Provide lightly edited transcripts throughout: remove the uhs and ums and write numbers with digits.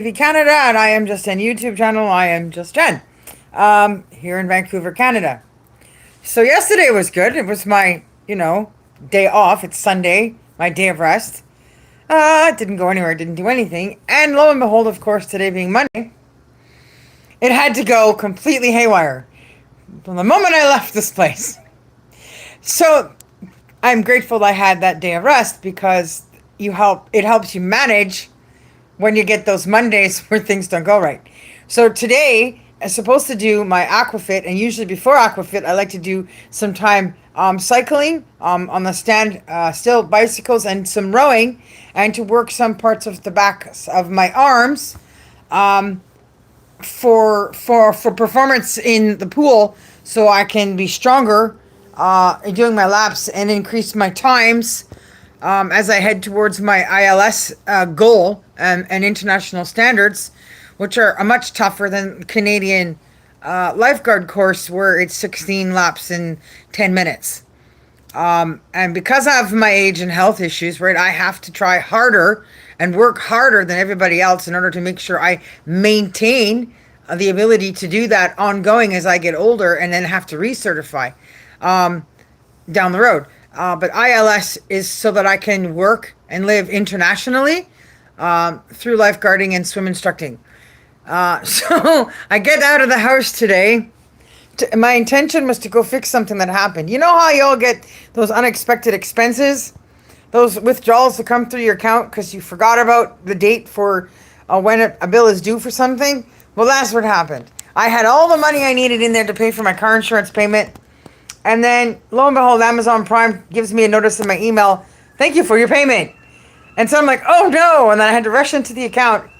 Canada, and I am just Jen YouTube channel. I am just Jen, here in Vancouver, Canada. So yesterday was good. It was my, day off. It's Sunday, my day of rest. Didn't go anywhere, didn't do anything. And lo and behold, of course, today being Monday, it had to go completely haywire from the moment I left this place. So I'm grateful I had that day of rest because it helps you manage when you get those Mondays where things don't go right. So today I'm supposed to do my aquafit, and usually before aquafit I like to do some time cycling on the stand still bicycles and some rowing, and to work some parts of the backs of my arms for performance in the pool, so I can be stronger in doing my laps and increase my times as I head towards my ILS goal and international standards, which are much tougher than Canadian lifeguard course, where it's 16 laps in 10 minutes. And because of my age and health issues, right, I have to try harder and work harder than everybody else in order to make sure I maintain the ability to do that ongoing as I get older and then have to recertify down the road. But ILS is so that I can work and live internationally through lifeguarding and swim instructing. So I get out of the house today. My intention was to go fix something that happened. You know how you all get those unexpected expenses? Those withdrawals that come through your account because you forgot about the date for when a bill is due for something? Well, that's what happened. I had all the money I needed in there to pay for my car insurance payment. And then, lo and behold, Amazon Prime gives me a notice in my email, thank you for your payment. And so I'm like, oh no. And then I had to rush into the account.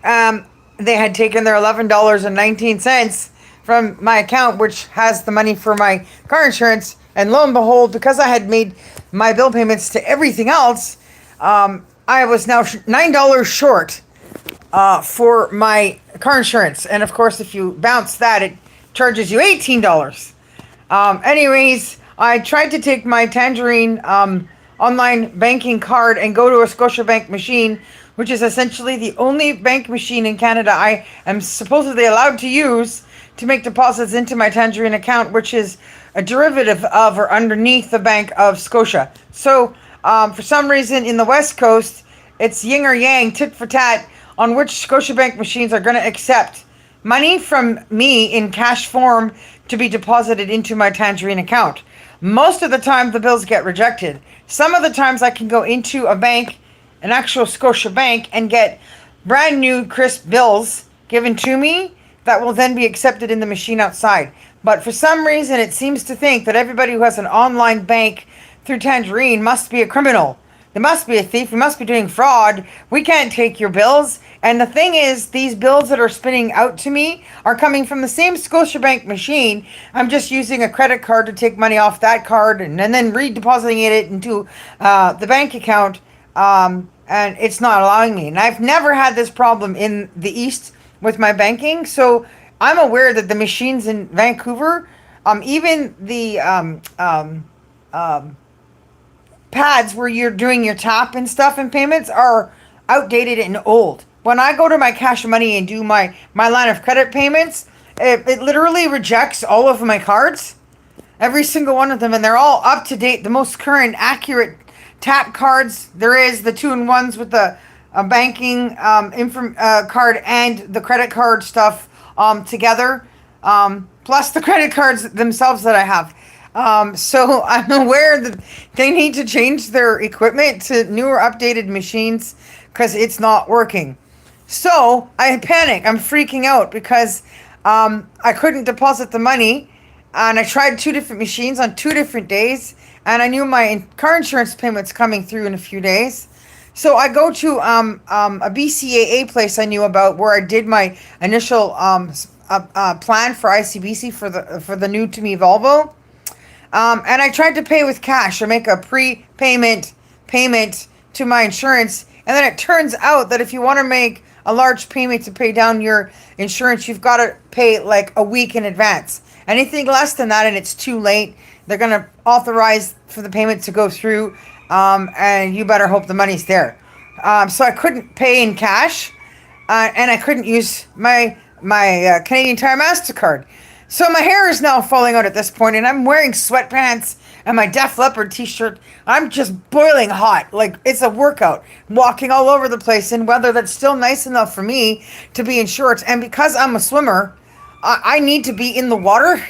They had taken their $11.19 from my account, which has the money for my car insurance. And lo and behold, because I had made my bill payments to everything else, I was now $9 short for my car insurance. And of course, if you bounce that, it charges you $18. Anyways, I tried to take my Tangerine online banking card and go to a Scotiabank machine, which is essentially the only bank machine in Canada I am supposedly allowed to use to make deposits into my Tangerine account, which is a derivative of or underneath the Bank of Scotia. So for some reason in the West Coast, it's yin or yang, tit for tat, on which Scotiabank machines are going to accept money from me in cash form to be deposited into my Tangerine account. Most of the time the bills get rejected. Some of the times I can go into a bank, an actual Scotia bank, and get brand new crisp bills given to me that will then be accepted in the machine outside. But for some reason it seems to think that everybody who has an online bank through Tangerine must be a criminal. They must be a thief. We must be doing fraud. We can't take your bills. And the thing is, these bills that are spinning out to me are coming from the same Scotiabank machine. I'm just using a credit card to take money off that card and then redepositing it into the bank account. And it's not allowing me. And I've never had this problem in the East with my banking. So I'm aware that the machines in Vancouver, even the pads where you're doing your tap and stuff and payments, are outdated and old. When I go to my Cash Money and do my line of credit payments, it literally rejects all of my cards, every single one of them, and they're all up to date, the most current, accurate tap cards there is, the 2-in-1s with the banking card and the credit card stuff together, plus the credit cards themselves that I have. So I'm aware that they need to change their equipment to newer, updated machines because it's not working. So I panic. I'm freaking out because I couldn't deposit the money, and I tried 2 different machines on 2 different days, and I knew my car insurance payment's coming through in a few days. So I go to a BCAA place I knew about, where I did my initial plan for ICBC for the new to me Volvo. And I tried to pay with cash or make a prepayment payment to my insurance. And then it turns out that if you want to make a large payment to pay down your insurance, you've got to pay like a week in advance. Anything less than that and it's too late, they're going to authorize for the payment to go through, and you better hope the money's there. So I couldn't pay in cash. and I couldn't use my Canadian Tire Mastercard. So my hair is now falling out at this point, and I'm wearing sweatpants and my Def Leppard t-shirt. I'm just boiling hot, like it's a workout. Walking all over the place in weather that's still nice enough for me to be in shorts, and because I'm a swimmer, I need to be in the water.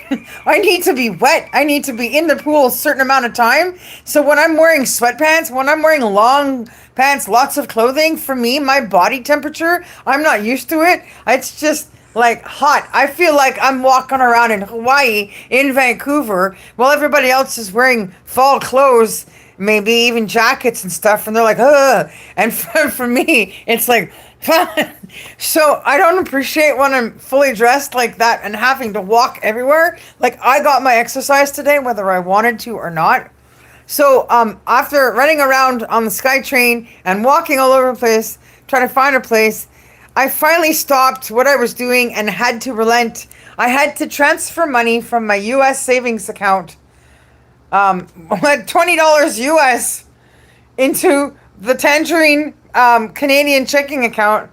I need to be wet. I need to be in the pool a certain amount of time. So when I'm wearing sweatpants, when I'm wearing long pants, lots of clothing, for me, my body temperature, I'm not used to it. It's just like hot. I feel like I'm walking around in Hawaii, in Vancouver, while everybody else is wearing fall clothes, maybe even jackets and stuff, and they're like, ugh. And for me, it's like, so I don't appreciate when I'm fully dressed like that and having to walk everywhere. Like, I got my exercise today, whether I wanted to or not. So after running around on the SkyTrain and walking all over the place, trying to find a place, I finally stopped what I was doing and had to relent. I had to transfer money from my US savings account, $20 US, into the Tangerine Canadian checking account,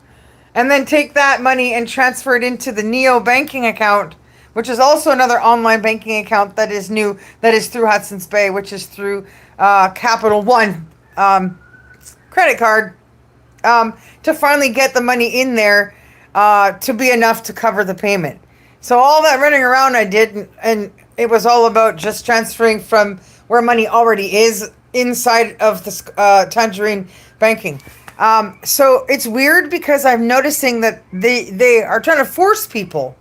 and then take that money and transfer it into the Neo banking account, which is also another online banking account that is new, that is through Hudson's Bay, which is through Capital One credit card, to finally get the money in there to be enough to cover the payment. So all that running around I did, and it was all about just transferring from where money already is inside of the Tangerine banking. So it's weird because I'm noticing that they are trying to force people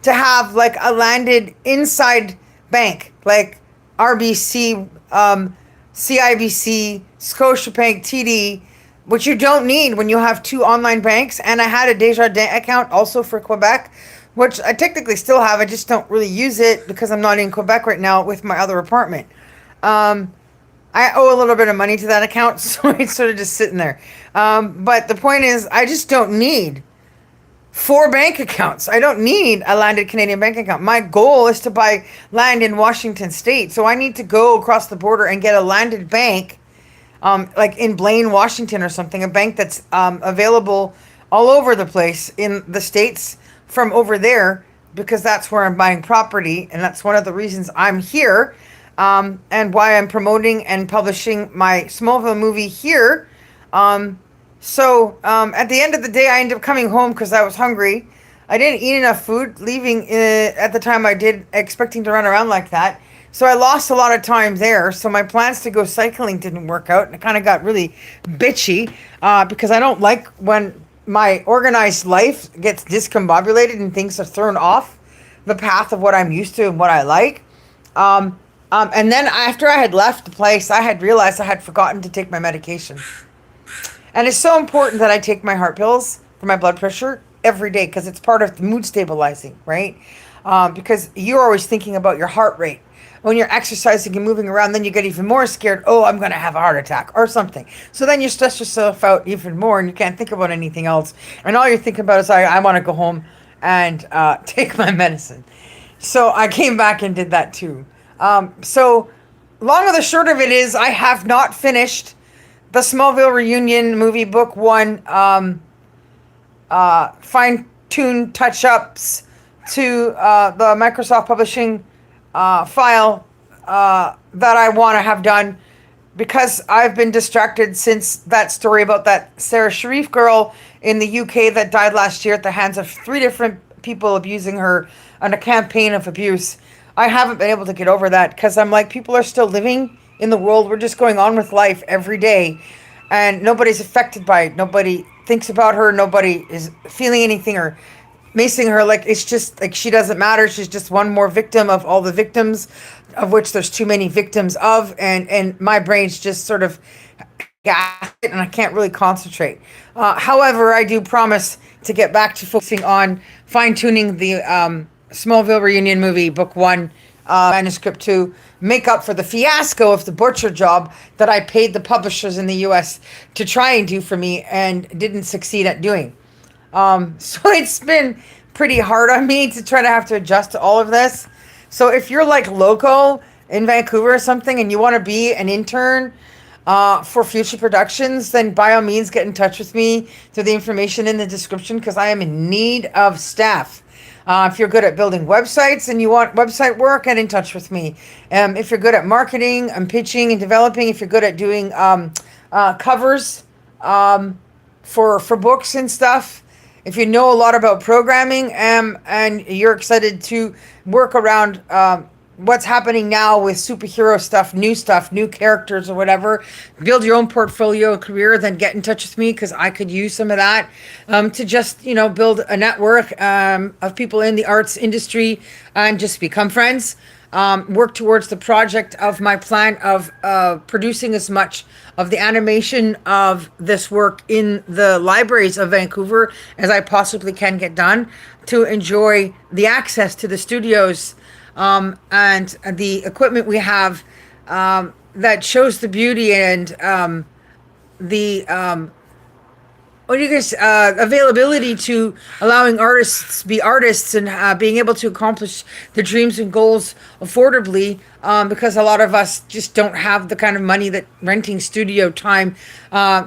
to have like a landed inside bank, like RBC, CIBC, Scotiabank, TD, which you don't need when you have two online banks. And I had a Desjardins account also for Quebec, which I technically still have. I just don't really use it because I'm not in Quebec right now with my other apartment. I owe a little bit of money to that account, so it's sort of just sitting there. But the point is, I just don't need 4 bank accounts. I don't need a landed Canadian bank account. My goal is to buy land in Washington State, so I need to go across the border and get a landed bank, like in Blaine, Washington or something, a bank that's available all over the place in the States from over there, because that's where I'm buying property, and that's one of the reasons I'm here. And why I'm promoting and publishing my Smallville movie here. So at the end of the day, I ended up coming home because I was hungry. I didn't eat enough food leaving at the time I did, expecting to run around like that. So I lost a lot of time there. So my plans to go cycling didn't work out. And it kind of got really bitchy because I don't like when my organized life gets discombobulated and things are thrown off the path of what I'm used to and what I like. And then after I had left the place, I had realized I had forgotten to take my medication. And it's so important that I take my heart pills for my blood pressure every day because it's part of the mood stabilizing, right? Because you're always thinking about your heart rate. When you're exercising and moving around, then you get even more scared. Oh, I'm going to have a heart attack or something. So then you stress yourself out even more and you can't think about anything else. And all you're thinking about is, I want to go home and take my medicine. So I came back and did that too. So long or the short of it is, I have not finished the Smallville Reunion movie book 1, fine-tuned touch-ups to the Microsoft Publishing file that I want to have done, because I've been distracted since that story about that Sara Sharif girl in the UK that died last year at the hands of 3 different people abusing her on a campaign of abuse. I haven't been able to get over that because I'm like, people are still living in the world. We're just going on with life every day and nobody's affected by it. Nobody thinks about her. Nobody is feeling anything or macing her. Like, it's just like she doesn't matter. She's just one more victim of all the victims, of which there's too many victims of. And my brain's just sort of gassed and I can't really concentrate. However, I do promise to get back to focusing on fine-tuning the Smallville Reunion movie book 1, manuscript 2, make up for the fiasco of the butcher job that I paid the publishers in the US to try and do for me and didn't succeed at doing. So it's been pretty hard on me to try to have to adjust to all of this. So if you're like local in Vancouver or something and you want to be an intern for future productions, then by all means get in touch with me through the information in the description because I am in need of staff. If you're good at building websites and you want website work, get in touch with me. If you're good at marketing and pitching and developing, if you're good at doing covers for books and stuff, if you know a lot about programming and you're excited to work around what's happening now with superhero stuff, new characters or whatever, build your own portfolio and career, then get in touch with me because I could use some of that to just, build a network of people in the arts industry and just become friends. Work towards the project of my plan of producing as much of the animation of this work in the libraries of Vancouver as I possibly can get done to enjoy the access to the studios and the equipment we have that shows the beauty and the what do you guys availability to allowing artists to be artists and being able to accomplish their dreams and goals affordably because a lot of us just don't have the kind of money that renting studio time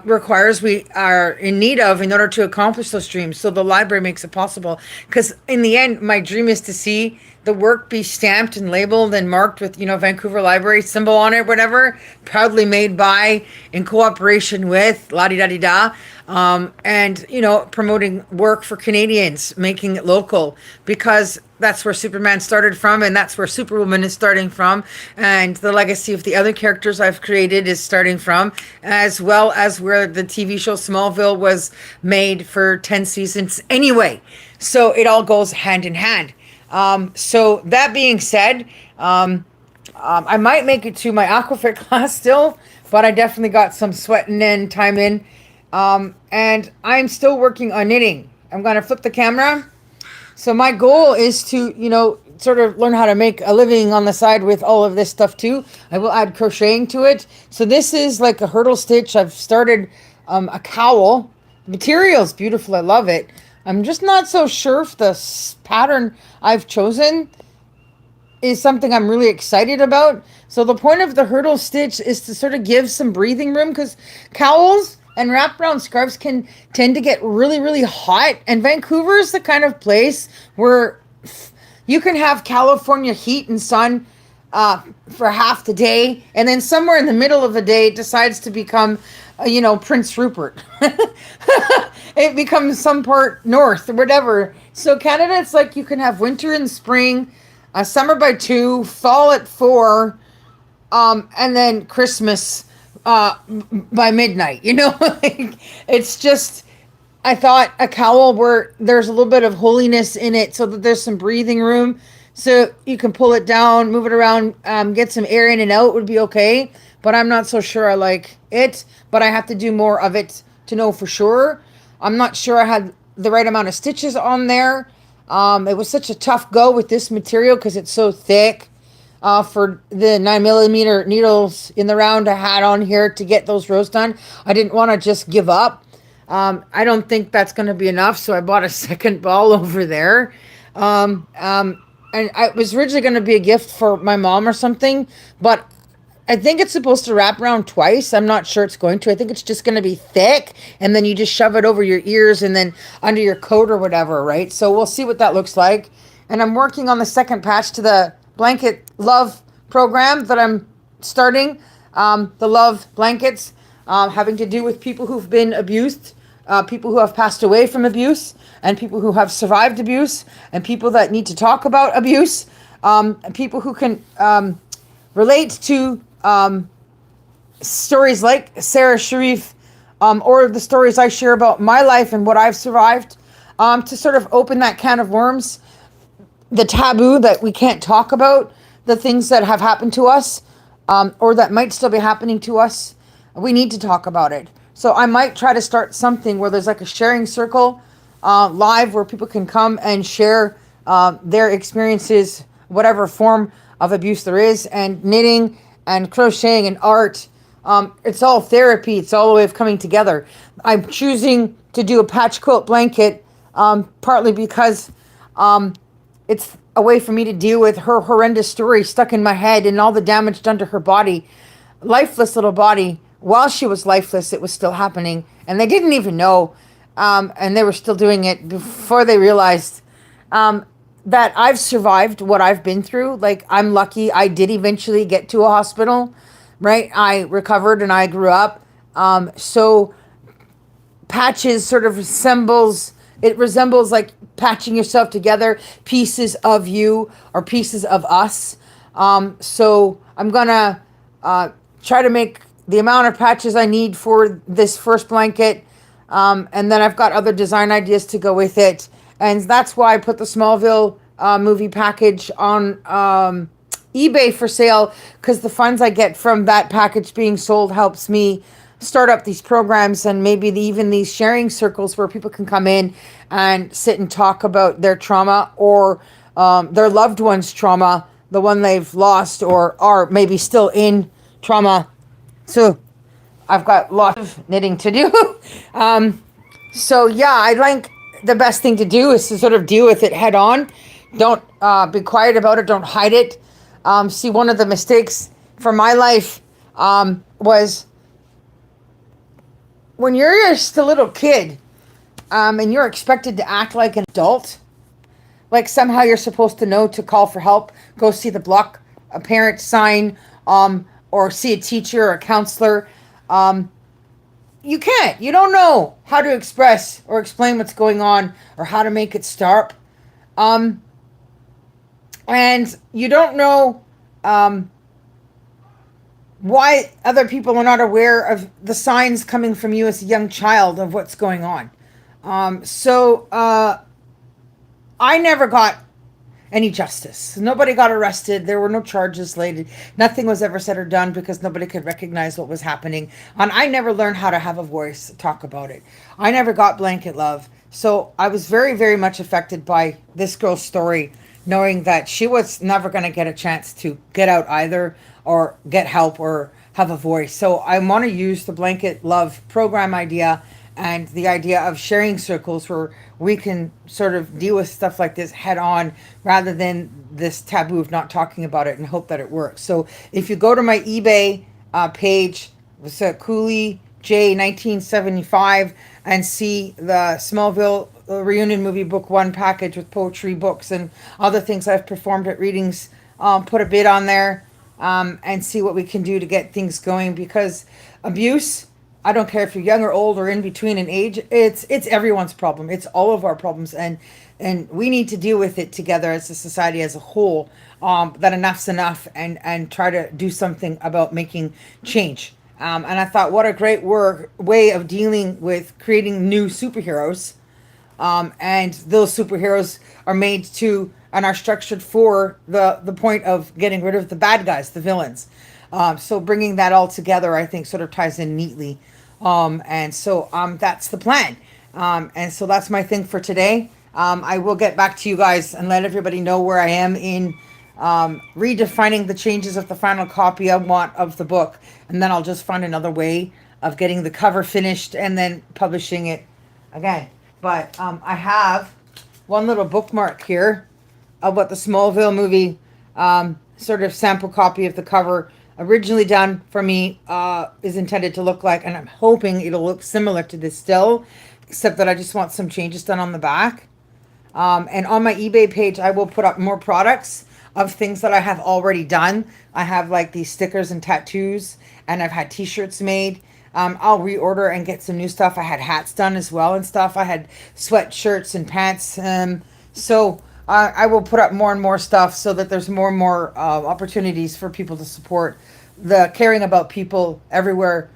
requires. We are in need of in order to accomplish those dreams. So the library makes it possible because in the end my dream is to see the work be stamped and labeled and marked with, Vancouver Library symbol on it, whatever, proudly made by, in cooperation with, la-di-da-di-da, and, promoting work for Canadians, making it local, because that's where Superman started from, and that's where Superwoman is starting from, and the legacy of the other characters I've created is starting from, as well as where the TV show Smallville was made for 10 seasons anyway. So it all goes hand in hand. So that being said, I might make it to my aquafit class still, but I definitely got some sweating and time in. And I'm still working on knitting. I'm going to flip the camera. So my goal is to, sort of learn how to make a living on the side with all of this stuff too. I will add crocheting to it. So this is like a hurdle stitch. I've started, a cowl. The material is beautiful. I love it. I'm just not so sure if the pattern I've chosen is something I'm really excited about. So the point of the hurdle stitch is to sort of give some breathing room because cowls and wraparound scarves can tend to get really, really hot. And Vancouver is the kind of place where you can have California heat and sun for half the day. And then somewhere in the middle of the day it decides to become, Prince Rupert. It becomes some part north or whatever. So Canada, it's like you can have winter and spring, summer by 2, fall at 4, and then Christmas by midnight. It's just, I thought a cowl where there's a little bit of holiness in it so that there's some breathing room. So you can pull it down, move it around, get some air in and out would be okay. But I'm not so sure I like it. But I have to do more of it to know for sure. I'm not sure I had the right amount of stitches on there. It was such a tough go with this material because it's so thick. For the 9mm needles in the round I had on here to get those rows done, I didn't want to just give up. I don't think that's going to be enough, so I bought a second ball over there. And it was originally going to be a gift for my mom or something, but I think it's supposed to wrap around twice. I'm not sure it's going to. I think it's just going to be thick, and then you just shove it over your ears and then under your coat or whatever, right? So we'll see what that looks like. And I'm working on the second patch to the Blanket Love program that I'm starting. The love blankets having to do with people who've been abused, people who have passed away from abuse, and people who have survived abuse, and people that need to talk about abuse, and people who can relate to stories like Sara Sharif, or the stories I share about my life and what I've survived, to sort of open that can of worms, the taboo that we can't talk about, the things that have happened to us, or that might still be happening to us. We need to talk about it. So I might try to start something where there's like a sharing circle live where people can come and share their experiences, whatever form of abuse there is, and knitting and crocheting and art. It's all therapy. It's all a way of coming together. I'm choosing to do a patch quilt blanket partly because it's a way for me to deal with her horrendous story stuck in my head and all the damage done to her body, lifeless little body, while she was lifeless, it was still happening, and they didn't even know, and they were still doing it before they realized that I've survived what I've been through. Like, I'm lucky I did eventually get to a hospital, right? I recovered and I grew up. So patches sort of resembles like patching yourself together, pieces of you or pieces of us. So I'm gonna try to make the amount of patches I need for this first blanket. And then I've got other design ideas to go with it. And that's why I put the Smallville movie package on eBay for sale, because the funds I get from that package being sold helps me start up these programs, and maybe even these sharing circles where people can come in and sit and talk about their trauma, or their loved one's trauma, the one they've lost or are maybe still in trauma. So I've got lots of knitting to do. So yeah, I think the best thing to do is to sort of deal with it head on. Don't be quiet about it. Don't hide it. See, one of the mistakes from my life was when you're just a little kid, and you're expected to act like an adult. Like somehow you're supposed to know to call for help, go see the block a parent sign, or see a teacher or a counselor. You can't. You don't know how to express or explain what's going on or how to make it stop. And you don't know why other people are not aware of the signs coming from you as a young child of what's going on. So I never got any justice. Nobody got arrested. There were no charges laid. Nothing was ever said or done because nobody could recognize what was happening. And I never learned how to have a voice, talk about it. I never got blanket love. So I was very, very much affected by this girl's story, knowing that she was never going to get a chance to get out either, or get help or have a voice. So I want to use the blanket love program idea and the idea of sharing circles where we can sort of deal with stuff like this head on, rather than this taboo of not talking about it, and hope that it works. So if you go to my eBay page, it's Cooley J 1975, and see the Smallville reunion movie book 1 package with poetry books and other things I've performed at readings, put a bid on there, and see what we can do to get things going. Because abuse, I don't care if you're young or old or in between in age, it's everyone's problem. It's all of our problems, and we need to deal with it together as a society as a whole. That enough's enough, and try to do something about making change. And I thought, what a great way of dealing with creating new superheroes. And those superheroes are made to and are structured for the point of getting rid of the bad guys, the villains. So bringing that all together, I think, sort of ties in neatly. And so that's the plan. And so that's my thing for today. I will get back to you guys and let everybody know where I am in redefining the changes of the final copy I want of the book. And then I'll just find another way of getting the cover finished and then publishing it again. But I have one little bookmark here of what the Smallville movie sort of sample copy of the cover originally done for me is intended to look like, and I'm hoping it'll look similar to this still, except that I just want some changes done on the back. And on my eBay page, I will put up more products of things that I have already done. I have like these stickers and tattoos, and I've had t-shirts made. I'll reorder and get some new stuff. I had hats done as well and stuff. I had sweatshirts and pants. So I will put up more and more stuff so that there's more and more opportunities for people to support the Caring About People Everywhere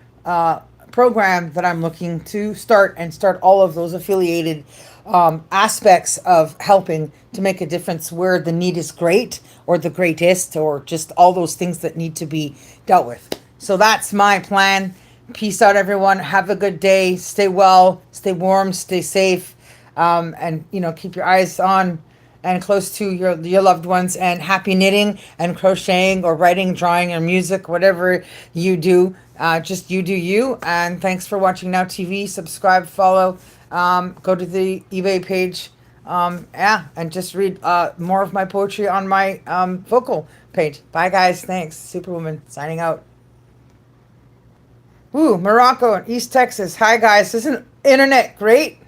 program that I'm looking to start all of those affiliated aspects of helping to make a difference where the need is great, or the greatest, or just all those things that need to be dealt with. So that's my plan. Peace out, everyone. Have a good day. Stay well, stay warm, stay safe, and keep your eyes on and close to your loved ones, and happy knitting and crocheting or writing, drawing, or music, whatever you do. Just you do you. And thanks for watching Now TV. Subscribe, follow, go to the eBay page, and just read more of my poetry on my vocal page. Bye, guys. Thanks. Superwoman signing out. Ooh, Morocco and East Texas. Hi guys, isn't internet great?